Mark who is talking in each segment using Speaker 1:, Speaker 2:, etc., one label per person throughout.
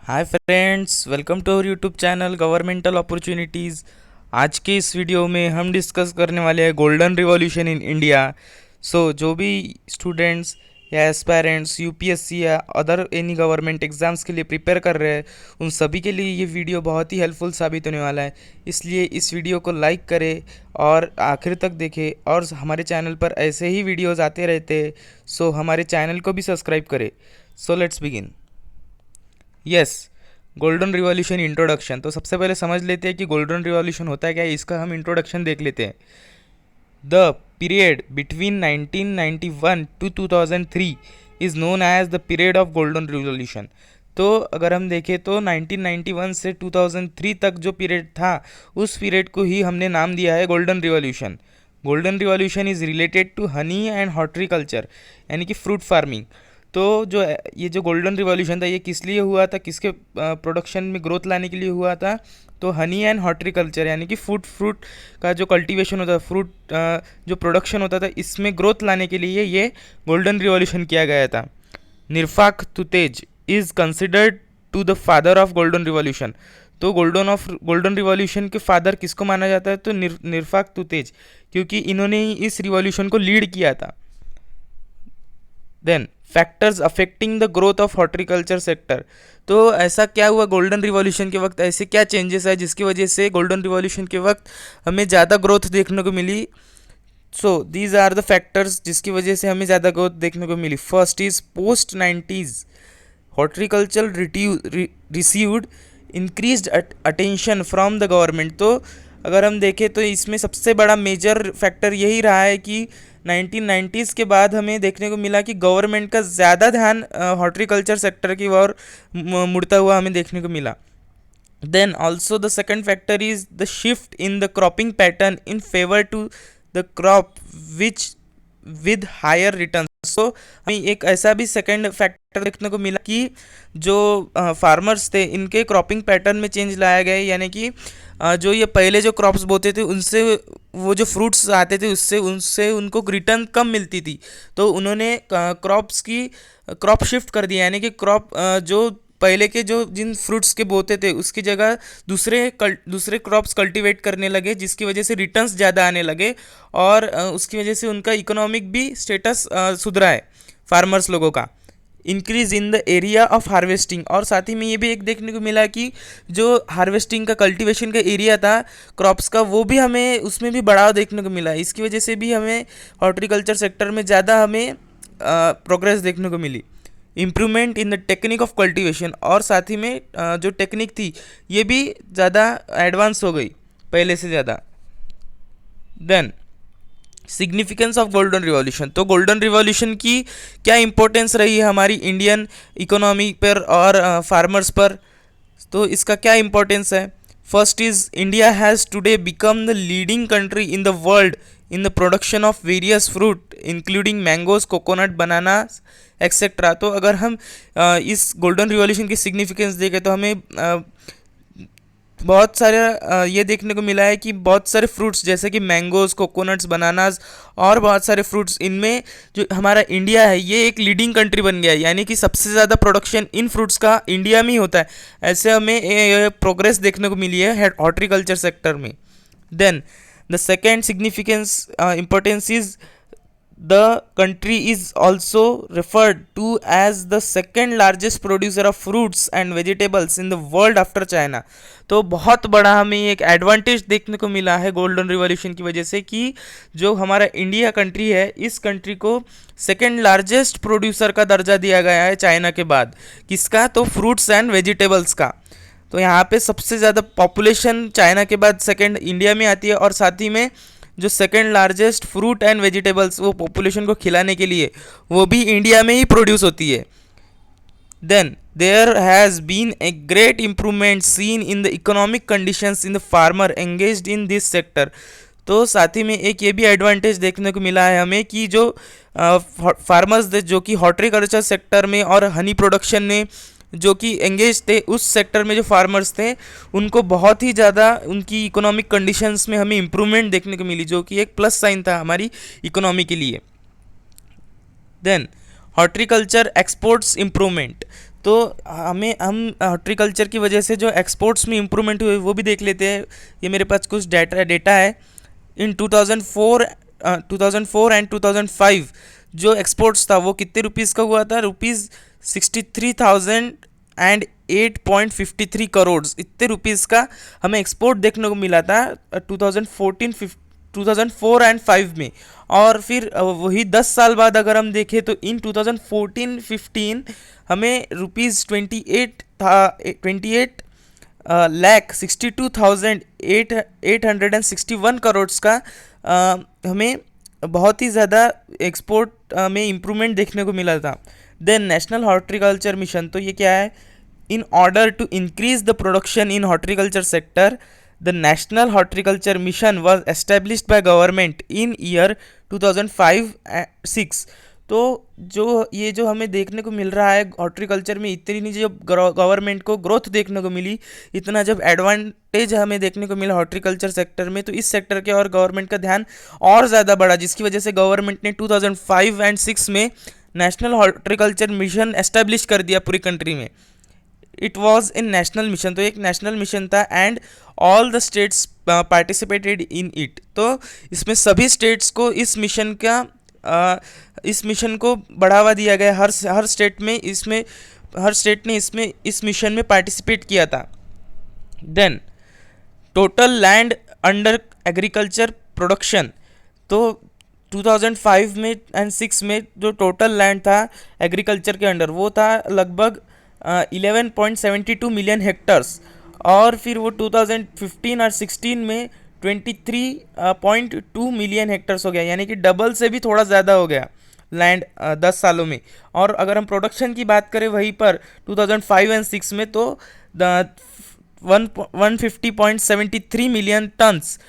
Speaker 1: Hi friends, welcome to our YouTube channel governmental opportunities. आज के इस वीडियो में हम डिस्कस करने वाले हैं गोल्डन रिवॉल्यूशन इन इंडिया। जो भी स्टूडेंट्स या एस्पायरेंट्स यूपीएससी या अदर एनी गवर्नमेंट एग्ज़ाम्स के लिए प्रिपेयर कर रहे हैं, उन सभी के लिए ये वीडियो बहुत ही हेल्पफुल साबित होने वाला है। इसलिए इस वीडियो को लाइक करें और आखिर तक देखें, और हमारे चैनल पर ऐसे ही वीडियोज़ आते रहते हैं। हमारे चैनल को भी सब्सक्राइब करें। Let's begin. Yes, golden revolution introduction. तो सबसे पहले समझ लेते हैं कि गोल्डन रिवॉल्यूशन होता है क्या है। इसका हम इंट्रोडक्शन देख लेते हैं। The period between 1991 to 2003 is known as the period of golden revolution. तो अगर हम देखें तो 1991 से 2003 तक जो पीरियड था, उस पीरियड को ही हमने नाम दिया है golden revolution. Golden revolution is related to honey and horticulture, यानी कि फ्रूट फार्मिंग। तो ये जो गोल्डन रिवॉल्यूशन था, ये किस लिए हुआ था, किसके प्रोडक्शन में ग्रोथ लाने के लिए हुआ था? तो हनी एंड हॉर्टिकल्चर, यानी कि फ्रूट का जो कल्टीवेशन होता था, फ्रूट जो प्रोडक्शन होता था, इसमें ग्रोथ लाने के लिए ये गोल्डन रिवॉल्यूशन किया गया था। Nirpakh Tutej is considered to the father of golden revolution. तो गोल्डन रिवॉल्यूशन के फादर किसको माना जाता है? तो निरफाक तुतेज, क्योंकि इन्होंने ही इस रिवॉल्यूशन को लीड किया था। Then factors affecting the growth of horticulture sector. तो ऐसा क्या हुआ गोल्डन रिवॉल्यूशन के वक्त, ऐसे क्या चेंजेस आए जिसकी वजह से गोल्डन रिवॉल्यूशन के वक्त हमें ज़्यादा ग्रोथ देखने को मिली? दीज आर द फैक्टर्स जिसकी वजह से हमें ज़्यादा ग्रोथ देखने को मिली। First is post 90s horticulture received increased attention from the government. तो अगर हम देखें तो इसमें सबसे बड़ा मेजर फैक्टर यही रहा है कि 1990s के बाद हमें देखने को मिला कि गवर्नमेंट का ज़्यादा ध्यान हॉर्टिकल्चर सेक्टर की ओर मुड़ता हुआ हमें देखने को मिला। Then also the second factor is the shift in the cropping pattern in favour to the crop which with higher return. हमें एक ऐसा भी सेकंड फैक्टर देखने को मिला कि जो फार्मर्स थे, इनके क्रॉपिंग पैटर्न में चेंज लाया गया, यानी कि जो ये पहले जो क्रॉप्स बोते थे, उनसे वो जो फ्रूट्स आते थे उससे उनसे उनको रिटर्न कम मिलती थी। तो उन्होंने क्रॉप शिफ्ट कर दिया, यानी कि जो पहले के जो जिन फ्रूट्स के बोते थे उसकी जगह दूसरे क्रॉप्स कल्टीवेट करने लगे, जिसकी वजह से रिटर्न्स ज़्यादा आने लगे, और उसकी वजह से उनका इकोनॉमिक भी स्टेटस सुधरा है फार्मर्स लोगों का। Increase in the area of harvesting, और साथ ही में ये भी एक देखने को मिला कि जो हार्वेस्टिंग का कल्टीवेशन का एरिया था क्रॉप्स का, वो भी हमें उसमें भी बढ़ाव देखने को मिला। इसकी वजह से भी हमें हॉर्टिकल्चर सेक्टर में ज़्यादा हमें प्रोग्रेस देखने को मिली। Improvement in the technique of cultivation, और साथ ही में जो टेक्निक थी ये भी ज़्यादा एडवांस हो गई पहले से ज़्यादा। Then significance of golden revolution. तो गोल्डन रिवॉल्यूशन की क्या इंपॉर्टेंस रही है हमारी इंडियन इकोनॉमी पर और फार्मर्स पर? तो इसका क्या इंपॉर्टेंस है? First is India has today become the leading country in the world in the production of various fruit including mangoes, coconut, banana etcetera. तो अगर हम इस गोल्डन रिवॉल्यूशन की सिग्निफिकेंस देखें तो हमें बहुत सारे ये देखने को मिला है कि बहुत सारे फ्रूट्स जैसे कि मैंगोज, कोकोनट्स, बनानास और बहुत सारे फ्रूट्स, इनमें जो हमारा इंडिया है ये एक लीडिंग कंट्री बन गया है, यानी कि सबसे ज़्यादा प्रोडक्शन इन फ्रूट्स का इंडिया में ही होता है। ऐसे हमें प्रोग्रेस देखने को मिली है हॉर्टिकल्चर सेक्टर में। Then the second significance importance is the country is also referred to as the second largest producer of fruits and vegetables in the world after China। तो बहुत बड़ा हमें एक एडवांटेज देखने को मिला है गोल्डन रिवॉल्यूशन की वजह से कि जो हमारा इंडिया कंट्री है, इस कंट्री को सेकेंड लार्जेस्ट प्रोड्यूसर का दर्जा दिया गया है चाइना के बाद। किसका? तो फ्रूट्स एंड वेजिटेबल्स का। तो यहाँ पे सबसे ज़्यादा पॉपुलेशन चाइना के बाद सेकेंड इंडिया में आती है, और साथ ही में जो second largest fruit and vegetables वो पॉपुलेशन को खिलाने के लिए वो भी इंडिया में ही प्रोड्यूस होती है। Then there has been a great improvement seen in the economic conditions in the farmer engaged in this sector. तो साथ ही में एक ये भी एडवांटेज देखने को मिला है हमें कि जो फार्मर्स जो कि हॉर्टिकल्चर सेक्टर में और हनी प्रोडक्शन में जो कि एंगेज थे, उस सेक्टर में जो फार्मर्स थे उनको बहुत ही ज़्यादा उनकी इकोनॉमिक कंडीशंस में हमें इम्प्रूवमेंट देखने को मिली, जो कि एक प्लस साइन था हमारी इकोनॉमी के लिए। Then horticulture exports improvement. तो हम हॉर्टिकल्चर की वजह से जो एक्सपोर्ट्स में इम्प्रूवमेंट हुए वो भी देख लेते हैं। ये मेरे पास कुछ डेटा है। इन 2004 एंड 2005 जो एक्सपोर्ट्स था वो कितने रुपीज़ का हुआ था? रुपीज़ 63,008.53 करोड़, इतने रुपीज़ का हमें एक्सपोर्ट देखने को मिला था 2004 एंड 5 में। और फिर वही 10 साल बाद अगर हम देखें तो इन 2014-15 हमें रुपीज़ 28 लाख 62,861 करोड़ का हमें बहुत ही ज़्यादा एक्सपोर्ट में इम्प्रूवमेंट देखने को मिला था। देन नेशनल हॉर्टिकल्चर मिशन, तो ये क्या है? In order to increase the production in horticulture sector, the national horticulture mission was established by government in year 2005-6। तो ये जो हमें देखने को मिल रहा है हॉर्टिकल्चर में, इतनी जब गवर्नमेंट को ग्रोथ देखने को मिली, इतना जब एडवांटेज हमें देखने को मिला हॉर्टिकल्चर सेक्टर में, तो इस सेक्टर के और गवर्नमेंट का ध्यान और ज़्यादा बढ़ा, जिसकी वजह से गवर्नमेंट ने 2005 एंड 6 में नेशनल हॉर्टिकल्चर मिशन एस्टेब्लिश कर दिया पूरी कंट्री में। It was in national mission, तो एक नेशनल मिशन था and all the states participated in it. तो इसमें सभी स्टेट्स को इस मिशन को बढ़ावा दिया गया। हर स्टेट ने इसमें इस मिशन में पार्टिसिपेट किया था। Then total land under agriculture production, तो 2005 में एंड 6 में जो टोटल लैंड था एग्रीकल्चर के अंडर वो था लगभग 11.72 मिलियन हेक्टर्स। और फिर वो 2015 और 16 में 23.2 मिलियन हेक्टर्स हो गया, यानी कि डबल से भी थोड़ा ज़्यादा हो गया लैंड 10 सालों में। और अगर हम प्रोडक्शन की बात करें वहीं पर 2005 एंड 6 में, तो 150.73 मिलियन टन्स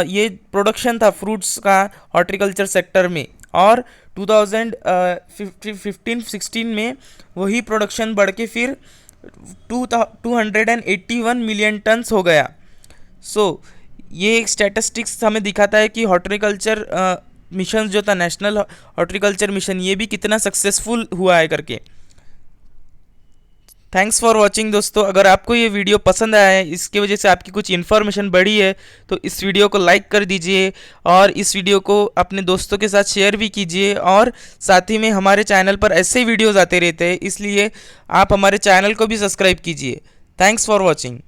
Speaker 1: ये प्रोडक्शन था फ्रूट्स का हॉर्टिकल्चर सेक्टर में। और 2015-16 में वही प्रोडक्शन बढ़ के फिर 281 मिलियन टन्स हो गया। सो ये एक स्टैटिस्टिक्स हमें दिखाता है कि हॉर्टिकल्चर मिशन जो था नेशनल हॉर्टिकल्चर मिशन, ये भी कितना सक्सेसफुल हुआ है करके। थैंक्स फॉर वॉचिंग दोस्तों। अगर आपको ये वीडियो पसंद आया है, इसकी वजह से आपकी कुछ इन्फॉर्मेशन बढ़ी है, तो इस वीडियो को लाइक कर दीजिए और इस वीडियो को अपने दोस्तों के साथ शेयर भी कीजिए। और साथ ही में हमारे चैनल पर ऐसे वीडियोज़ आते रहते हैं, इसलिए आप हमारे चैनल को भी सब्सक्राइब कीजिए। Thanks for watching.